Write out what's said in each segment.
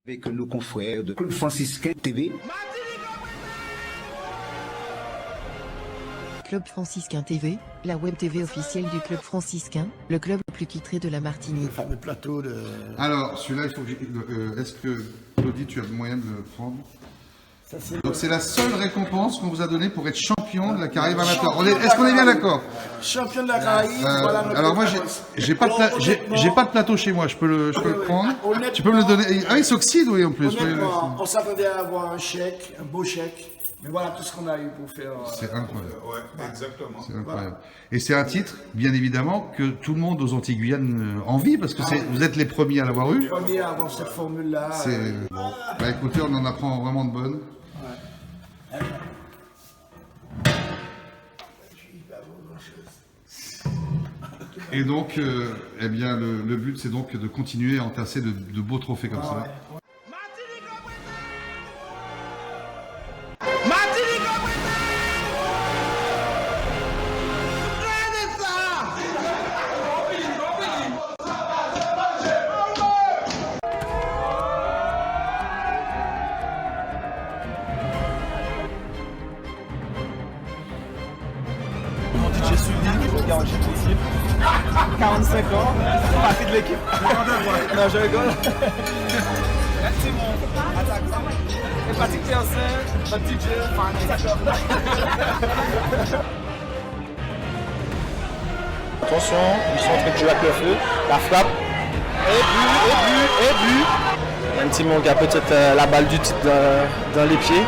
Avec nos confrères de Club Franciscain TV. Club Franciscain TV, la web TV officielle du Club Franciscain, le club le plus titré de la Martinique. Le fameux plateau de... Alors, celui-là, il faut que est-ce que, Claudie, tu as le moyen de le prendre? Donc c'est la seule récompense qu'on vous a donnée pour être champion de la Caraïbe amateur. Est-ce qu'on est bien d'accord? Champion de la Caraïbe, voilà notre alors moi, récompense. j'ai pas de plateau chez moi, je peux le prendre. Tu peux me le donner. Ah, il s'oxyde, oui, en plus. Honnêtement, on s'attendait à avoir un chèque, un beau chèque. Mais voilà tout ce qu'on a eu pour faire. C'est incroyable. Ouais, exactement. C'est incroyable. Et c'est un titre, bien évidemment, que tout le monde aux Antilles-Guyane envie, parce que vous êtes les premiers à l'avoir eu. Les premiers à avoir cette formule-là. Bon. Bah écoutez, on en apprend vraiment de bonnes. Ouais. Et donc, eh bien, le but, c'est donc de continuer à entasser de beaux trophées comme ça. Je suis libre, qui a enchaîné l'équipe. 45 ans, partie de l'équipe. Non, je rigole. C'est mon attaquant. Et Patrick Théosin, notre DJ, attention, ils sont en train de jouer avec le feu. La frappe. Et but. Un petit monde qui a peut-être la balle du titre dans les pieds.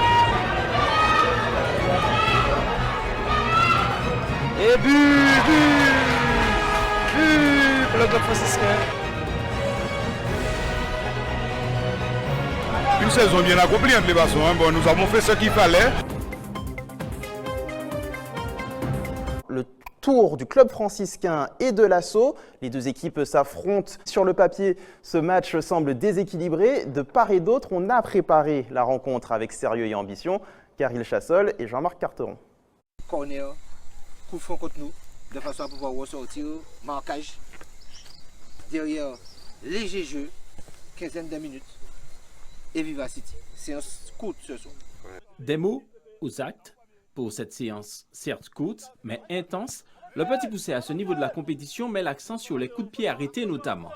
Et but pour le Club Franciscain. Une saison bien accomplie entre les garçons. Bon, nous avons fait ce qu'il fallait. Le tour du Club Franciscain et de l'Assaut. Les deux équipes s'affrontent. Sur le papier, ce match semble déséquilibré. De part et d'autre, on a préparé la rencontre avec sérieux et ambition. Karil Chassol et Jean-Marc Carteron. Corner, coup franc contre nous, de façon à pouvoir ressortir, marquage. Derrière, léger jeu, quinzaine de minutes et vivacité. Séance courte ce soir. Des mots aux actes pour cette séance, certes courte, mais intense. Le Petit Poucet à ce niveau de la compétition met l'accent sur les coups de pied arrêtés notamment.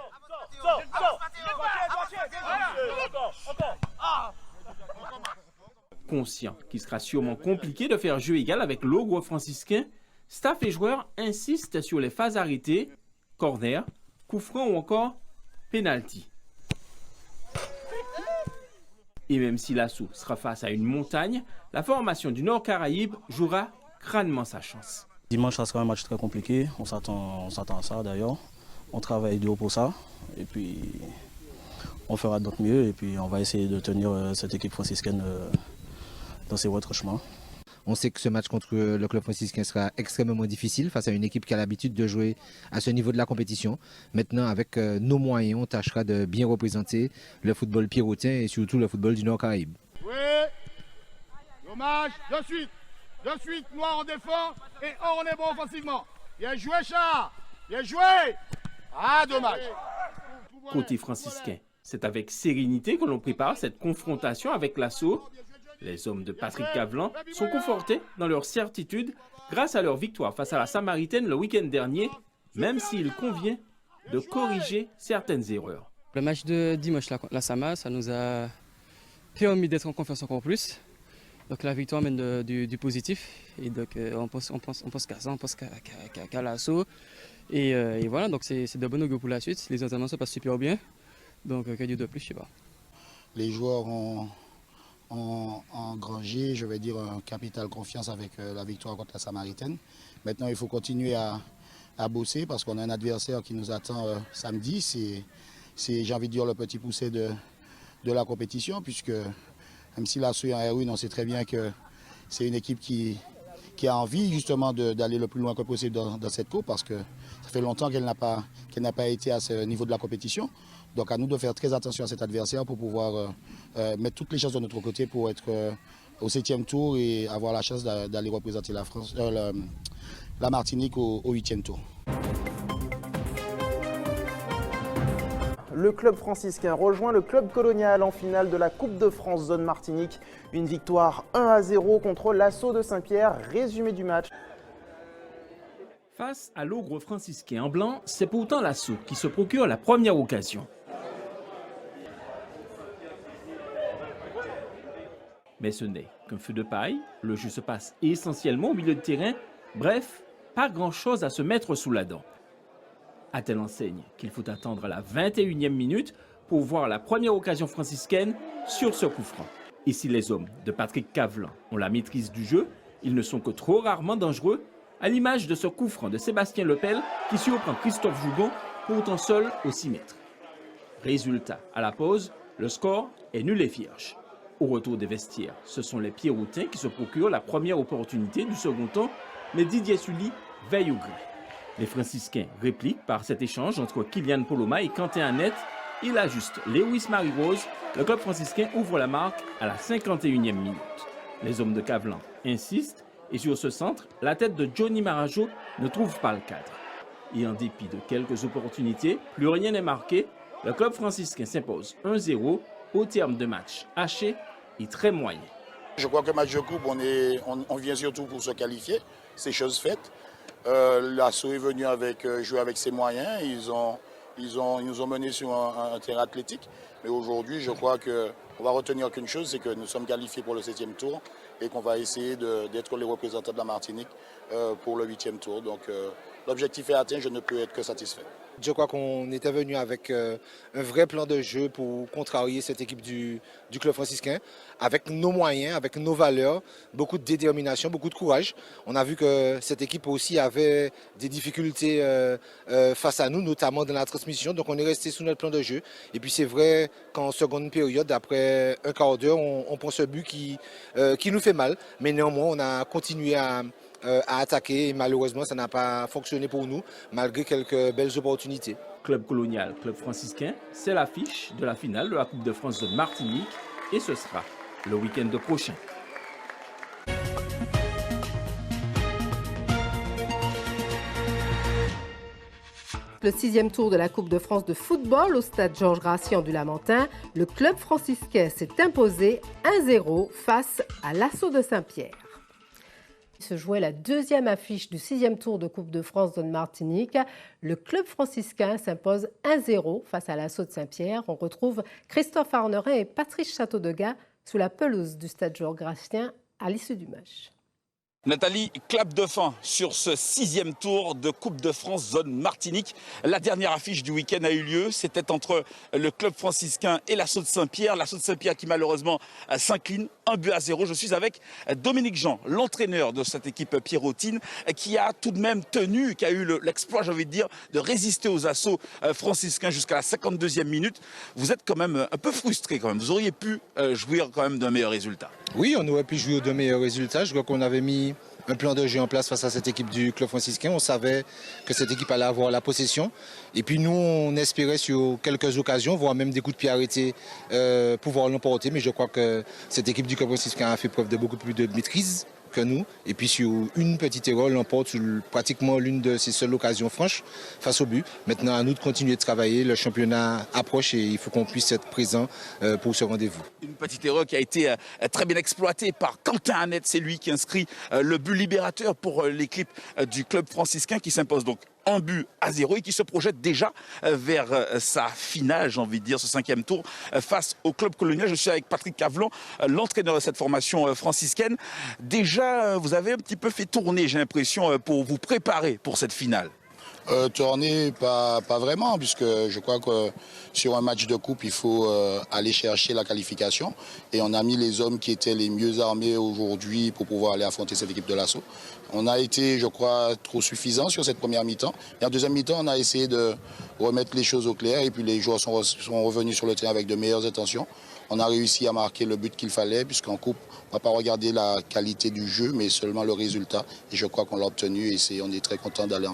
Conscient qu'il sera sûrement compliqué de faire jeu égal avec l'ogre franciscain, staff et joueurs insistent sur les phases arrêtées, corner, coup franc ou encore penalty. Et même si l'Assaut sera face à une montagne, la formation du Nord Caraïbe jouera crânement sa chance. Dimanche, ça sera un match très compliqué. On s'attend à ça d'ailleurs. On travaille dur pour ça. Et puis, on fera de notre mieux. Et puis, on va essayer de tenir cette équipe franciscaine dans ses retranchements. On sait que ce match contre le Club Franciscain sera extrêmement difficile face à une équipe qui a l'habitude de jouer à ce niveau de la compétition. Maintenant, avec nos moyens, on tâchera de bien représenter le football pirotin et surtout le football du Nord Caraïbe. Oui. Dommage. De suite, Noir en défend et on est bon offensivement. Bien joué, Char. Bien joué. Ah, dommage. Côté franciscain, c'est avec sérénité que l'on prépare cette confrontation avec l'Assaut. Les hommes de Patrick Cavelan sont confortés dans leur certitude grâce à leur victoire face à la Samaritaine le week-end dernier, même s'il convient de corriger certaines erreurs. Le match de dimanche, la Sama, ça nous a permis d'être en confiance encore plus. Donc la victoire mène du positif et donc on pense qu'à ça, on pense qu'à l'Assaut. Et voilà, donc c'est de bon augure pour la suite. Les entraînements se passent super bien, donc que dire de plus, je sais pas. Les joueurs ont engrangé, je vais dire, un capital confiance avec la victoire contre la Samaritaine. Maintenant, il faut continuer à bosser parce qu'on a un adversaire qui nous attend samedi. C'est, j'ai envie de dire, le Petit Poucet de la compétition, puisque même si l'Assaut est en R1, on sait très bien que c'est une équipe qui a envie justement d'aller le plus loin que possible dans cette coupe, parce que ça fait longtemps qu'elle n'a pas été à ce niveau de la compétition. Donc à nous de faire très attention à cet adversaire pour pouvoir mettre toutes les chances de notre côté pour être au 7e tour et avoir la chance d'aller représenter la France, la Martinique au 8e tour. le club franciscain rejoint le club colonial en finale de la Coupe de France Zone Martinique. Une victoire 1-0 contre l'Assaut de Saint-Pierre. Résumé du match. Face à l'ogre franciscain en blanc, c'est pourtant l'Assaut qui se procure la première occasion. Mais ce n'est qu'un feu de paille, le jeu se passe essentiellement au milieu de terrain, bref, pas grand-chose à se mettre sous la dent. À telle enseigne qu'il faut attendre la 21e minute pour voir la première occasion franciscaine sur ce coup franc. Et si les hommes de Patrick Cavlan ont la maîtrise du jeu, ils ne sont que trop rarement dangereux, à l'image de ce coup franc de Sébastien Lepel qui surprend Christophe Jougon, pourtant seul au 6 mètres. Résultat, à la pause, le score est nul et vierge. Au retour des vestiaires, ce sont les Pierroutins qui se procurent la première opportunité du second temps, mais Didier Sully veille au gré. Les franciscains répliquent par cet échange entre Kylian Poloma et Quentin Annette. Il ajuste Lewis Marie-Rose. Le club franciscain ouvre la marque à la 51e minute. Les hommes de Cavlan insistent et sur ce centre, la tête de Johnny Marajo ne trouve pas le cadre. Et en dépit de quelques opportunités, plus rien n'est marqué. Le club franciscain s'impose 1-0 au terme de match haché et très moyen. Je crois que match de coupe, on vient surtout pour se qualifier, c'est chose faite. L'Assaut est venu jouer avec ses moyens, ils nous ont menés sur un terrain athlétique. Mais aujourd'hui, je crois qu'on va retenir qu'une chose, c'est que nous sommes qualifiés pour le 7e tour et qu'on va essayer d'être les représentants de la Martinique pour le 8e tour. Donc l'objectif est atteint, je ne peux être que satisfait. Je crois qu'on était venu avec un vrai plan de jeu pour contrarier cette équipe du club franciscain, avec nos moyens, avec nos valeurs, beaucoup de détermination, beaucoup de courage. On a vu que cette équipe aussi avait des difficultés face à nous, notamment dans la transmission, donc on est resté sous notre plan de jeu. Et puis c'est vrai qu'en seconde période, après un quart d'heure, on prend ce but qui nous fait mal, mais néanmoins on a continué à attaquer et malheureusement ça n'a pas fonctionné pour nous malgré quelques belles opportunités. Club colonial, club franciscain, c'est l'affiche de la finale de la Coupe de France de Martinique et ce sera le week-end prochain. Le 6e tour de la Coupe de France de football au stade Georges Gracian du Lamentin, le club franciscain s'est imposé 1-0 face à l'Assaut de Saint-Pierre. Il se jouait la deuxième affiche du 6e tour de Coupe de France zone Martinique. Le club franciscain s'impose 1-0 face à l'Assaut de Saint-Pierre. On retrouve Christophe Arnerin et Patrice Châteaudegas sous la pelouse du stade Georges Gracian à l'issue du match. Nathalie, clap de fin sur ce 6e tour de Coupe de France zone Martinique. La dernière affiche du week-end a eu lieu. C'était entre le club franciscain et l'Assaut de Saint-Pierre. L'Assaut de Saint-Pierre qui malheureusement s'incline 1-0. Je suis avec Dominique Jean, l'entraîneur de cette équipe pierrotine, qui a tout de même tenu, qui a eu l'exploit, j'ai envie de dire, de résister aux assauts franciscains jusqu'à la 52e minute. Vous êtes quand même un peu frustré quand même. Vous auriez pu jouir quand même d'un meilleur résultat. Oui, on aurait pu jouer d'un meilleur résultat. Je crois qu'on avait mis un plan de jeu en place face à cette équipe du club franciscain. On savait que cette équipe allait avoir la possession. Et puis nous, on espérait sur quelques occasions, voire même des coups de pied arrêtés, pouvoir l'emporter. Mais je crois que cette équipe du club franciscain a fait preuve de beaucoup plus de maîtrise que nous. Et puis sur une petite erreur, l'emporte sur pratiquement l'une de ses seules occasions franches face au but. Maintenant, à nous de continuer de travailler. Le championnat approche et il faut qu'on puisse être présent pour ce rendez-vous. Une petite erreur qui a été très bien exploitée par Quentin Annette. C'est lui qui inscrit le but libérateur pour l'équipe du club franciscain qui s'impose donc 1-0 et qui se projette déjà vers sa finale, j'ai envie de dire, ce 5e tour face au club colonial. Je suis avec Patrick Cavlan, l'entraîneur de cette formation franciscaine. Déjà, vous avez un petit peu fait tourner, j'ai l'impression, pour vous préparer pour cette finale. Tourner, pas vraiment, puisque je crois que sur un match de coupe, il faut aller chercher la qualification. Et on a mis les hommes qui étaient les mieux armés aujourd'hui pour pouvoir aller affronter cette équipe de l'Assaut. On a été, je crois, trop suffisant sur cette première mi-temps. Et en deuxième mi-temps, on a essayé de remettre les choses au clair. Et puis les joueurs sont revenus sur le terrain avec de meilleures intentions. On a réussi à marquer le but qu'il fallait, puisqu'en coupe, on ne va pas regarder la qualité du jeu, mais seulement le résultat. Et je crois qu'on l'a obtenu et on est très content d'aller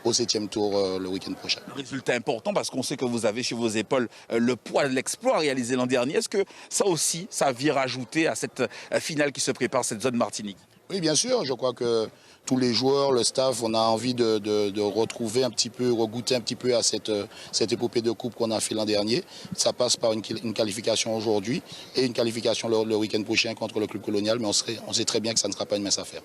au 7e tour le week-end prochain. Le résultat important parce qu'on sait que vous avez sur vos épaules le poids de l'exploit réalisé l'an dernier. Est-ce que ça aussi, ça vient rajouter à cette finale qui se prépare, cette zone Martinique? Oui, bien sûr. Je crois que tous les joueurs, le staff, on a envie de retrouver un petit peu, regoûter un petit peu à cette épopée de coupe qu'on a fait l'an dernier. Ça passe par une qualification aujourd'hui et une qualification le week-end prochain contre le club colonial, mais on sait très bien que ça ne sera pas une mince affaire.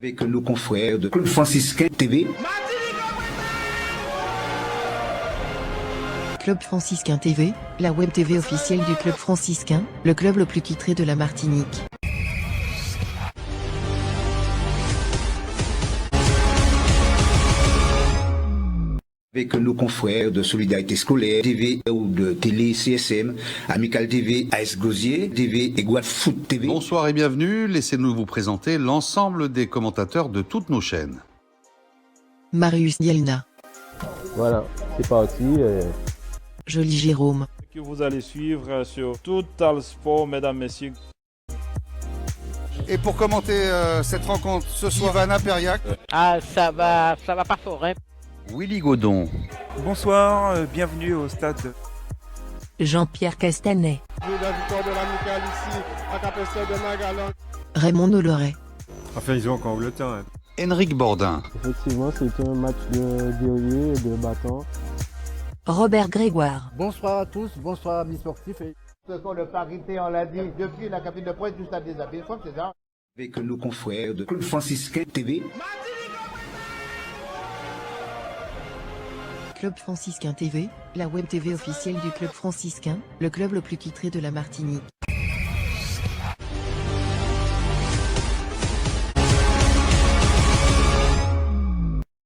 Avec nos confrères de Club Franciscain TV. Club Franciscain TV, la web TV officielle du Club Franciscain, le club le plus titré de la Martinique. Avec nos confrères de Solidarité Scolaire TV ou de Télé CSM, Amical TV, AS Gosier TV et Guad Foot TV. Bonsoir et bienvenue. Laissez-nous vous présenter l'ensemble des commentateurs de toutes nos chaînes. Marius Dielna. Voilà, c'est parti. Joli Jérôme. Que vous allez suivre sur Total Sport, mesdames, messieurs. Et pour commenter cette rencontre, ce soir, Vanna Periac. Ah, ça va pas fort, hein. Willy Godon. Bonsoir, bienvenue au stade. Jean-Pierre Castanet. La victoire de l'Amical ici à Capestel de Magalan. Raymond Noloret. Enfin, ils ont encore le temps. Hein. Henrik Bordin. Effectivement, c'était un match de guerrier et de battant. Robert Grégoire. Bonsoir à tous, bonsoir amis sportifs. Ce sont de parité, on l'a dit, depuis la cabine de presse jusqu'à des habits. C'est ça. Avec nos confrères de Club Franciscain TV. Club Franciscain TV, la web TV officielle du Club Franciscain, le club le plus titré de la Martinique.